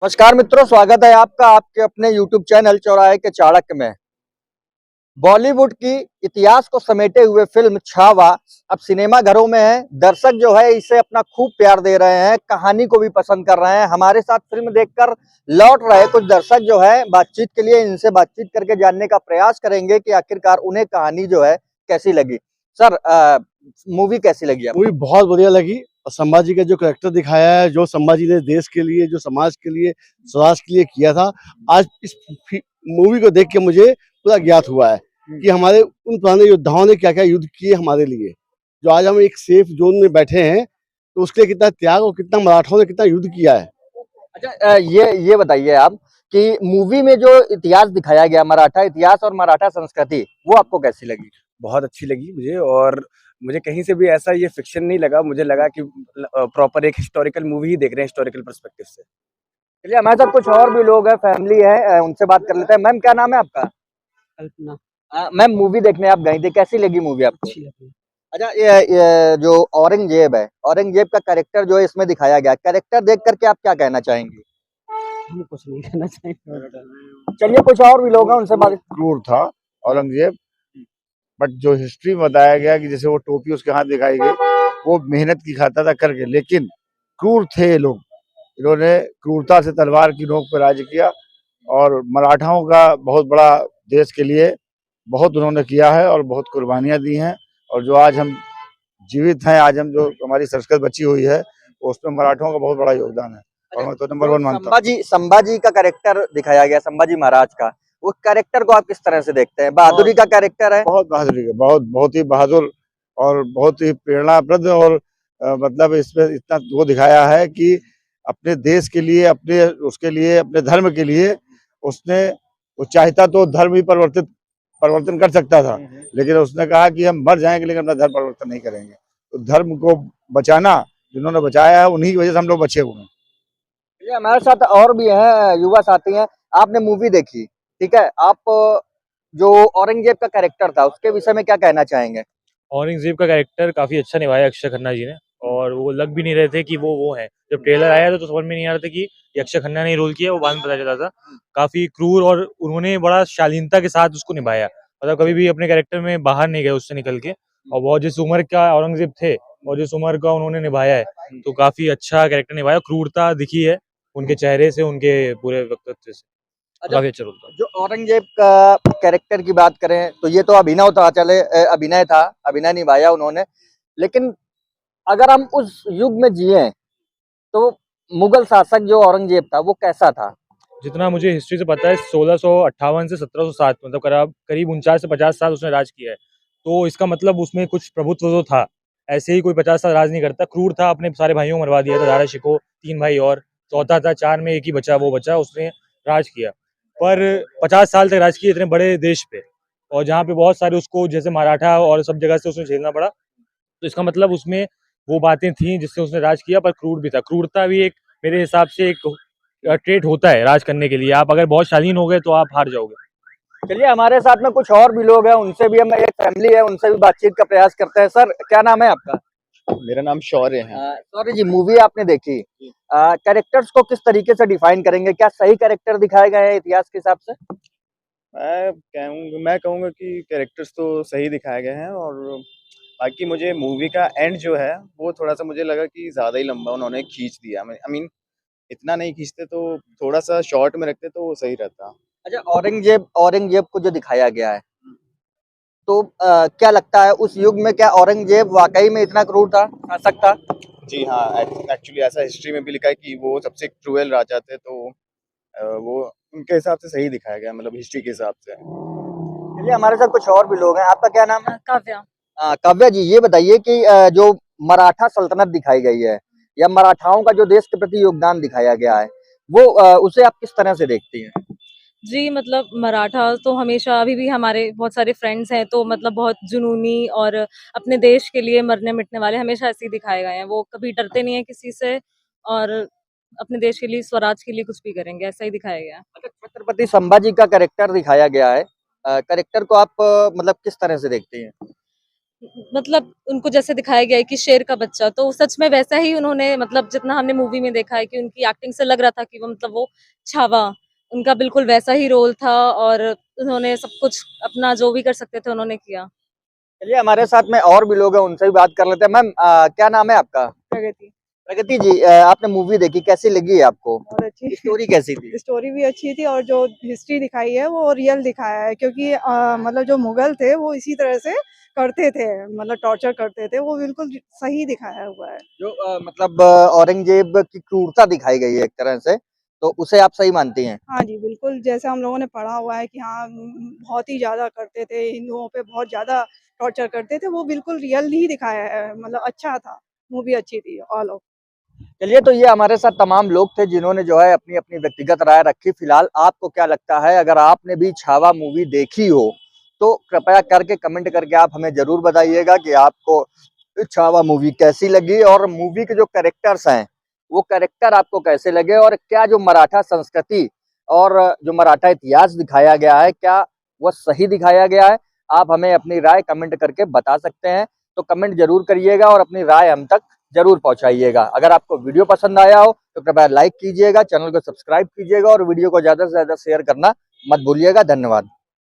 नमस्कार मित्रों, स्वागत है आपका आपके अपने YouTube चैनल चौराहे के चाणक्य में। बॉलीवुड की इतिहास को समेटे हुए फिल्म छावा अब सिनेमा घरों में है। दर्शक जो है इसे अपना खूब प्यार दे रहे हैं, कहानी को भी पसंद कर रहे हैं। हमारे साथ फिल्म देखकर लौट रहे कुछ दर्शक जो है बातचीत के लिए इनसे बातचीत करके जानने का प्रयास करेंगे कि आखिरकार उन्हें कहानी जो है कैसी लगी। सर, मूवी कैसी लगी आपको? मूवी बहुत बढ़िया लगी और संभाजी का जो कैरेक्टर दिखाया है, जो संभाजी ने देश के लिए, जो समाज के लिए, स्वराज के लिए किया था, आज इस मूवी को देख के मुझे पूरा ज्ञात हुआ है कि हमारे उन पुराने योद्धाओं ने क्या क्या युद्ध किए हमारे लिए। जो आज हम एक सेफ जोन में बैठे हैं, तो उसके लिए कितना त्याग और कितना मराठों ने कितना युद्ध किया है। अच्छा, ये बताइए आप कि मूवी में जो इतिहास दिखाया गया, मराठा इतिहास और मराठा संस्कृति, वो आपको कैसी लगी? बहुत अच्छी लगी मुझे। और मुझे कहीं से भी ऐसा ये फिक्शन नहीं लगा। मुझे लगा कि प्रॉपर एक हिस्टोरिकल मूवी ही देख रहे हैं, हिस्टोरिकल पर्सपेक्टिव से। चलिए, हमारे साथ कुछ और भी लोग हैं, फैमिली है, उनसे बात कर लेते हैं। मैम, क्या नाम है आपका? कल्पना। मैम, मूवी देखने आप गई थी, कैसी लगी मूवी आपको? अच्छी लगी। अच्छा, ये जो औरंगजेब है, औरंगजेब का कैरेक्टर जो है इसमें दिखाया गया, कैरेक्टर देख करके आप क्या कहना चाहेंगे? हम कुछ नहीं कहना चाहेंगे। चलिए, कुछ और भी लोग हैं, उनसे बात। क्रूर था औरंगजेब, बट जो हिस्ट्री में बताया गया कि जैसे वो टोपी उसके हाथ दिखाई गई, वो मेहनत की खाता था करके, लेकिन क्रूर थे ये लोग। इन्होंने क्रूरता से तलवार की नोक पर राज किया और मराठाओं का बहुत बड़ा देश के लिए बहुत उन्होंने किया है और बहुत कुर्बानियां दी हैं। और जो आज हम जीवित हैं, आज हम जो हमारी संस्कृत बची हुई है, उसमें मराठों का बहुत बड़ा योगदान है और मैं तो नंबर वन मानता हूँ। संभाजी का कैरेक्टर दिखाया गया, संभाजी महाराज का, वो कैरेक्टर को आप किस तरह से देखते हैं? बहादुरी का कैरेक्टर है। बहुत बहादुरी का, बहुत ही बहादुर और बहुत ही प्रेरणाप्रद। और मतलब इसमें इतना वो दिखाया है कि अपने देश के लिए, अपने उसके लिए, अपने धर्म के लिए उसने, वो चाहता तो धर्म ही परिवर्तन कर सकता था, लेकिन उसने कहा कि हम मर जाएंगे लेकिन अपना धर्म परिवर्तन नहीं करेंगे। तो धर्म को बचाना, जिन्होंने बचाया है, उन्हीं की वजह से हम लोग बचे हुए हैं। ये हमारे साथ और भी हैं, युवा साथी हैं। आपने मूवी देखी, ठीक है? आप जो औरंगजेब का कैरेक्टर था उसके विषय में क्या कहना चाहेंगे? औरंगजेब का कैरेक्टर काफ़ी अच्छा निभाया अक्षय खन्ना जी ने, और वो लग भी नहीं रहे थे कि वो हैं। जब ट्रेलर आया था तो समझ में नहीं आ रहा था कि ये अक्षय खन्ना ने रोल किया, वो बाद में पता चला था। काफ़ी क्रूर, और उन्होंने बड़ा शालीनता के साथ उसको निभाया। मतलब कभी भी अपने कैरेक्टर में बाहर नहीं गए उससे निकल के, और बहुत जिस उम्र का औरंगजेब थे और जिस उम्र का उन्होंने निभाया है, तो काफ़ी अच्छा कैरेक्टर निभाया। क्रूरता दिखी है उनके चेहरे से, उनके पूरे वक्तव्य से। अच्छा, काफ़ी अच्छा रोल था। जो औरंगजेब का कैरेक्टर की बात करें तो ये तो अभिनव था, अभिनय था, अभिनय निभाया उन्होंने। लेकिन अगर हम उस युग में जिए तो मुगल शासक जो औरंगजेब था वो कैसा था? जितना मुझे हिस्ट्री से पता है, 1658 से 1707, मतलब करीब 49 से 50 साल उसने राज किया है। तो इसका मतलब उसमें कुछ प्रभुत्व तो था। ऐसे ही कोई 50 साल राज नहीं करता। क्रूर था, अपने सारे भाइयों को मरवा दिया था। दारा शिकोह 3 भाई और चौथा था, 4 में एक ही बचा, वो बचा, उसने राज किया। पर 50 साल तक राज किया इतने बड़े देश पे, और जहाँ पे बहुत सारे उसको जैसे मराठा और सब जगह से उसने झेलना पड़ा। तो इसका मतलब उसमें वो बातें थी जिससे उसने राज किया, पर क्रूर भी था। क्रूरता भी एक, मेरे हिसाब से एक ट्रेट होता है राज करने के लिए। आप अगर बहुत शालीन हो गए तो आप हार जाओगे। चलिए, हमारे साथ में कुछ और भी लोग हैं, उनसे भी हम, एक फैमिली है, उनसे भी बातचीत का प्रयास करते हैं। सर, क्या नाम है आपका? मेरा नाम शौर्य है। सॉरी जी, मूवी आपने देखी, कैरेक्टर्स को किस तरीके से डिफाइन करेंगे? क्या सही कैरेक्टर दिखाए गए हैं इतिहास के हिसाब से? मैं कहूँगा कि कैरेक्टर्स तो सही दिखाए गए हैं। और बाकी मुझे मूवी का एंड जो है वो थोड़ा-सा मुझे लगा कि ज़्यादा ही लंबा उन्होंने खींच दिया। आई मीन इतना नहीं खींचते, तो थोड़ा-सा शॉर्ट में रखते तो वो सही रहता। अच्छा, औरंगजेब ऑरंगजेब को जो दिखाया गया है, तो क्या लगता है उस युग में क्या औरंगजेब वाकई में इतना क्रूर था, शासक था? जी हाँ, एक्चुअली ऐसा हिस्ट्री में भी लिखा है कि वो सबसे क्रूएल राजा थे। तो वो उनके हिसाब से सही दिखाया गया, मतलब हिस्ट्री के हिसाब से। चलिए, हमारे साथ कुछ और भी लोग हैं। आपका क्या नाम है? काव्या। काव्या जी, ये बताइए कि जो मराठा सल्तनत दिखाई गई है या मराठाओं का जो देश के प्रति योगदान दिखाया गया है, वो उसे आप किस तरह से देखती हैं? जी, मतलब मराठा तो हमेशा, अभी भी हमारे बहुत सारे फ्रेंड्स हैं, तो मतलब बहुत जुनूनी और अपने देश के लिए मरने मिटने वाले हमेशा ऐसे ही दिखाए गए हैं। वो कभी डरते नहीं है किसी से, और अपने देश के लिए, स्वराज के लिए कुछ भी करेंगे, ऐसा ही दिखाया गया है। अच्छा, छत्रपति संभाजी का कैरेक्टर दिखाया गया है, कैरेक्टर को आप मतलब किस तरह से देखती हैं? मतलब उनको जैसे दिखाया गया है कि शेर का बच्चा, तो सच में वैसा ही उन्होंने मतलब जितना हमने मूवी में देखा है कि उनकी एक्टिंग से लग रहा था कि वो मतलब वो छावा, उनका बिल्कुल वैसा ही रोल था और उन्होंने सब कुछ अपना जो भी कर सकते थे उन्होंने किया। चलिए हमारे साथ में और भी लोग हैं, उनसे भी बात कर लेते हैं। मैम क्या नाम है आपका? प्रगति प्रगति जी, आपने मूवी देखी, कैसी लगी है आपको? बहुत अच्छी स्टोरी कैसी थी? स्टोरी भी अच्छी थी और जो हिस्ट्री दिखाई है वो रियल दिखाया है, क्योंकि मतलब जो मुगल थे वो इसी तरह से करते थे, मतलब टॉर्चर करते थे, वो बिल्कुल सही दिखाया हुआ है। जो मतलब औरंगजेब की क्रूरता दिखाई गई है एक तरह से, तो उसे आप सही मानती हैं? हाँ जी, बिल्कुल जैसा हम लोगों ने पढ़ा हुआ है कि हाँ बहुत ही ज़्यादा करते थे, हिंदुओं पे बहुत ज़्यादा टॉर्चर करते थे, वो बिल्कुल रियल ही दिखाया है, मतलब अच्छा था, मूवी अच्छी थी ऑल ओवर। चलिए, तो ये हमारे साथ तमाम लोग थे जिन्होंने जो है अपनी-अपनी व्यक्तिगत राय रखी। फिलहाल आपको क्या लगता है? अगर आपने भी छावा मूवी देखी हो, तो कृपया करके कमेंट करके आप हमें ज़रूर बताइएगा कि आपको छावा मूवी कैसी लगी और मूवी के जो कैरेक्टर्स हैं, वो कैरेक्टर आपको कैसे लगे और क्या जो मराठा संस्कृति और जो मराठा इतिहास दिखाया गया है, क्या वो सही दिखाया गया है? आप हमें अपनी राय कमेंट करके बता सकते हैं। तो कमेंट ज़रूर करिएगा और अपनी राय हम तक ज़रूर पहुँचाइएगा। अगर आपको वीडियो पसंद आया हो तो कृपया लाइक कीजिएगा, चैनल को सब्सक्राइब कीजिएगा और वीडियो को ज़्यादा से ज़्यादा शेयर करना मत भूलिएगा। धन्यवाद।